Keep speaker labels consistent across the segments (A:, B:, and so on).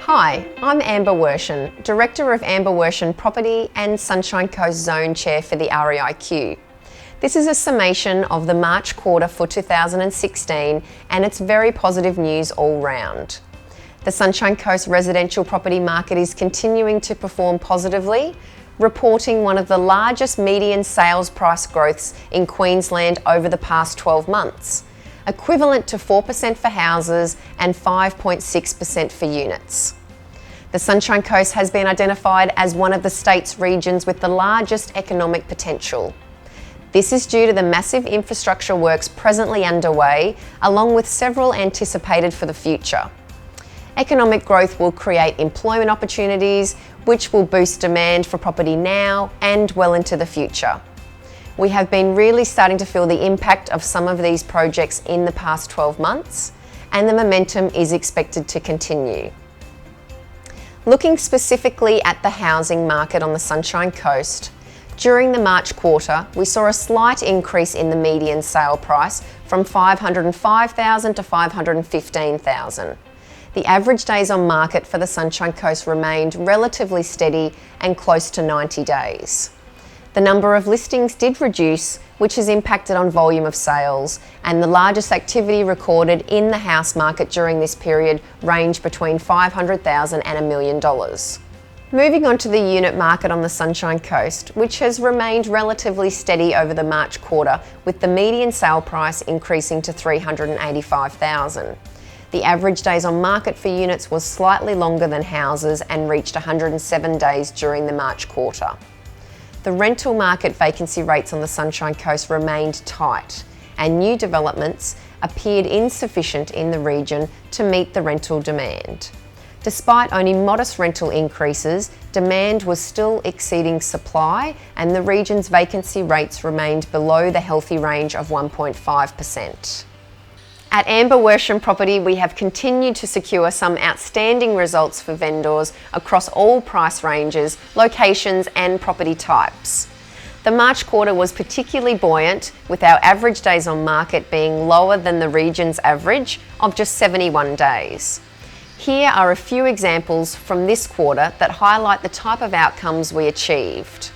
A: Hi, I'm Amber Wershen, Director of Amber Wershen Property and Sunshine Coast Zone Chair for the REIQ. This is a summation of the March quarter for 2016 and it's very positive news all round. The Sunshine Coast residential property market is continuing to perform positively, reporting one of the largest median sales price growths in Queensland over the past 12 months, equivalent to 4% for houses and 5.6% for units. The Sunshine Coast has been identified as one of the state's regions with the largest economic potential. This is due to the massive infrastructure works presently underway, along with several anticipated for the future. Economic growth will create employment opportunities, which will boost demand for property now and well into the future. We have been really starting to feel the impact of some of these projects in the past 12 months, and the momentum is expected to continue. Looking specifically at the housing market on the Sunshine Coast, during the March quarter, we saw a slight increase in the median sale price from $505,000 to $515,000. The average days on market for the Sunshine Coast remained relatively steady and close to 90 days. The number of listings did reduce, which has impacted on volume of sales, and the largest activity recorded in the house market during this period ranged between $500,000 and $1 million. Moving on to the unit market on the Sunshine Coast, which has remained relatively steady over the March quarter, with the median sale price increasing to $385,000. The average days on market for units was slightly longer than houses and reached 107 days during the March quarter. The rental market vacancy rates on the Sunshine Coast remained tight, and new developments appeared insufficient in the region to meet the rental demand. Despite only modest rental increases, demand was still exceeding supply, and the region's vacancy rates remained below the healthy range of 1.5%. At Amber Wershen Property, we have continued to secure some outstanding results for vendors across all price ranges, locations and property types. The March quarter was particularly buoyant, with our average days on market being lower than the region's average of just 71 days. Here are a few examples from this quarter that highlight the type of outcomes we achieved.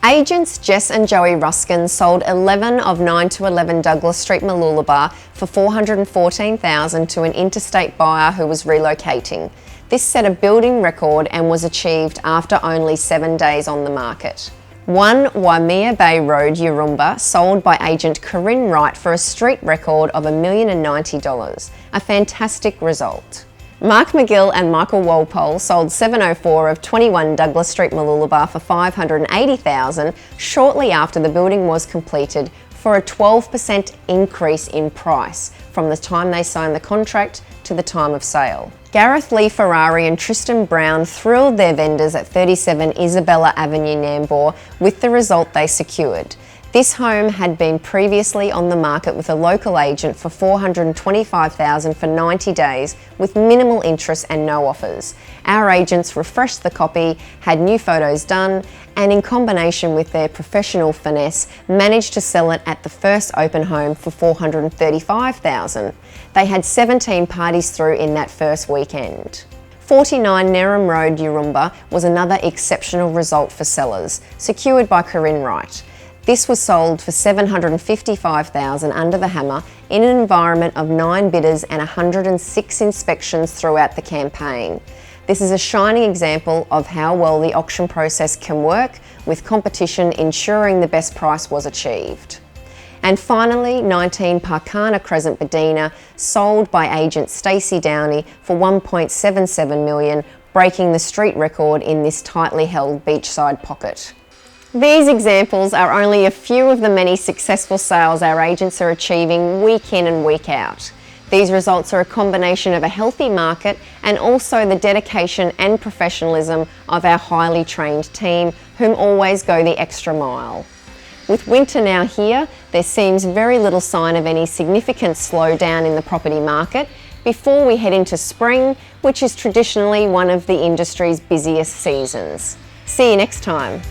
A: Agents Jess and Joey Ruskin sold 11 of 9 to 11 Douglas Street, Mooloolaba for $414,000 to an interstate buyer who was relocating. This set a building record and was achieved after only 7 days on the market. 1 Waimea Bay Road, Yurumba, sold by agent Corinne Wright for a street record of $1,090,000, a fantastic result. Mark McGill and Michael Walpole sold 704 of 21 Douglas Street, Mooloolaba for $580,000 shortly after the building was completed, for a 12% increase in price from the time they signed the contract to the time of sale. Gareth Lee Ferrari and Tristan Brown thrilled their vendors at 37 Isabella Avenue, Nambour with the result they secured. This home had been previously on the market with a local agent for $425,000 for 90 days with minimal interest and no offers. Our agents refreshed the copy, had new photos done, and in combination with their professional finesse, managed to sell it at the first open home for $435,000. They had 17 parties through in that first weekend. 49 Nerrum Road, Yurumba was another exceptional result for sellers, secured by Corinne Wright. This was sold for $755,000 under the hammer in an environment of 9 bidders and 106 inspections throughout the campaign. This is a shining example of how well the auction process can work, with competition ensuring the best price was achieved. And finally, 19 Parkana Crescent, Bedina, sold by agent Stacey Downey for $1.77 million, breaking the street record in this tightly held beachside pocket. These examples are only a few of the many successful sales our agents are achieving week in and week out. These results are a combination of a healthy market and also the dedication and professionalism of our highly trained team, whom always go the extra mile. With winter now here, there seems very little sign of any significant slowdown in the property market before we head into spring, which is traditionally one of the industry's busiest seasons. See you next time.